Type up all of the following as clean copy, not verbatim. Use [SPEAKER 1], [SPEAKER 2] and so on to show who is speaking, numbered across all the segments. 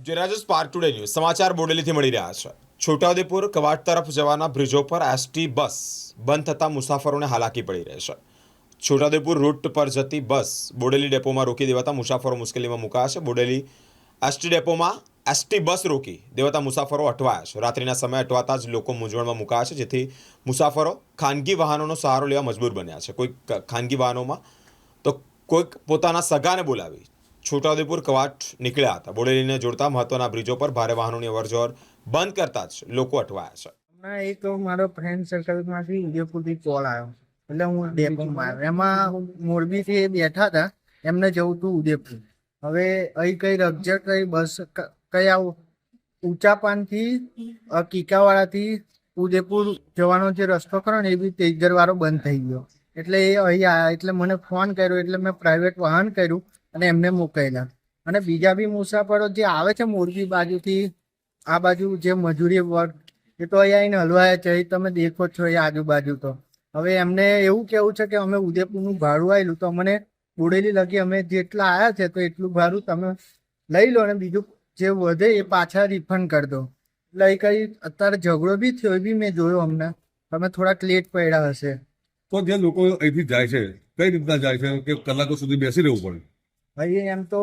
[SPEAKER 1] જોરાજો spark today news સમાચાર બોડેલીથી મળી રહ્યા છે। છોટાઉદેપુર કવાડ તરફ જવાના બ્રિજો પર એસટી બસ બંધ થતા મુસાફરોને હાલાકી પડી રહી છે। છોટાઉદેપુર રૂટ પર જતી બસ બોડેલી ડેપોમાં રોકી દેવાતા મુસાફરો મુશ્કેલીમાં મુકાયા છે। બોડેલી એસટી ડેપોમાં એસટી બસ રોકી દેવાતા મુસાફરો અટવાયા છે। રાત્રિના સમયે અટવાતા જ લોકો મૂંઝવણમાં મુકાયા છે, જેથી મુસાફરો ખાનગી વાહનોનો સહારો લેવા મજબૂર બન્યા છે। કોઈક ખાનગી વાહનોમાં તો કોઈક પોતાના સગાને બોલાવી છોટાઉદેપુર કવાટ નીકળ્યા હતા। બોડેલીને જોડતા મહત્વના બ્રિજો પર ભારે વાહનોની અવરજવર બંધ કરતા જ લોકો અટવાયા છે।
[SPEAKER 2] હમણાં એક મારો ફ્રેન્ડ સર્કલમાંથી ઉદયપુરથી કોલ આવ્યો, એટલે હું ડેપોમાં આવ્યો। એમાં મોરબીથી એ બેઠા હતા, એમને જવું હતું ઉદયપુર। હવે અહીં કઈ રકઝક કઈ બસ કયા ઊંચા પાનથી કીકાવાળાથી ઉદયપુર જવાનો જે રસ્તો ખરો ને એ બી તેજર વાળો બંધ થઈ ગયો, એટલે એ અહીં આવ્યા। એટલે મને ફોન કર્યો, એટલે મેં પ્રાઇવેટ વાહન કર્યું અને એમને મોકલેલા। અને બીજા બી મુસાફરો જે આવે છે મોરબી બાજુથી આ બાજુ જે મજૂરી વર્ગ, એ તો અહીંયા આવીને હલવાયા છે, એ તમે દેખો છો એ આજુબાજુ। તો હવે એમને એવું કેવું છે કે અમે ઉદયપુરનું ભાડું આવેલું તો અમને બોડેલી લગી અમે જેટલા આવ્યા છે તો એટલું ભાડું તમે લઈ લો અને બીજું જે વધે એ પાછા રિફંડ કરી દો। એટલે એ કંઈ અત્યારે ઝઘડો બી થયો, એ બી મેં જોયો। અમને તમે થોડાક લેટ પડ્યા હશે
[SPEAKER 3] તો જે લોકો અહીંથી જાય છે કઈ રીતના જાય છે કે કલાકો સુધી બેસી રહેવું પડે?
[SPEAKER 2] ભાઈ એમ તો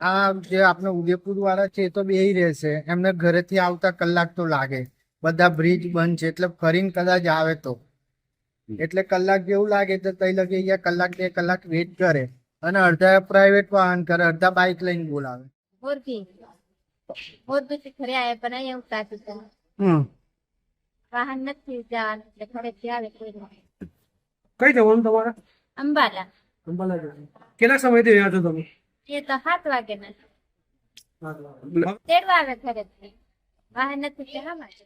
[SPEAKER 2] આ જે આપણે ઉદયપુર વાળા છે એ તો બે રહેશે, એમને ઘરેથી આવતા કલાક તો લાગે। બધા બ્રિજ બંધ છે એટલે ફરીને કદાચ આવે તો એટલે કલાક જેવું લાગે તો તઈ લગે અહીંયા કલાક 2 કલાક વેઇટ કરે, અને અડધા પ્રાઇવેટ વાહન કરે, અડધા બાઇક લઈને બોલાવે।
[SPEAKER 4] મોરબીથી ઘરે આવ્યા પણ અહીંયા ઉતારતું છે, વાહન નથી જવાનું એટલે ઘરેથી આવે કોઈ નહીં।
[SPEAKER 5] કઈ જવાનું તમારે?
[SPEAKER 4] અંબાલા
[SPEAKER 5] અંબાલા જવાનું. કેટલા સમયથી રહ્યા છો તમે?
[SPEAKER 4] એ તો 7 વાગે નથી તેડવા આવે ઘરેથી, વાહન નથી જવા માટે।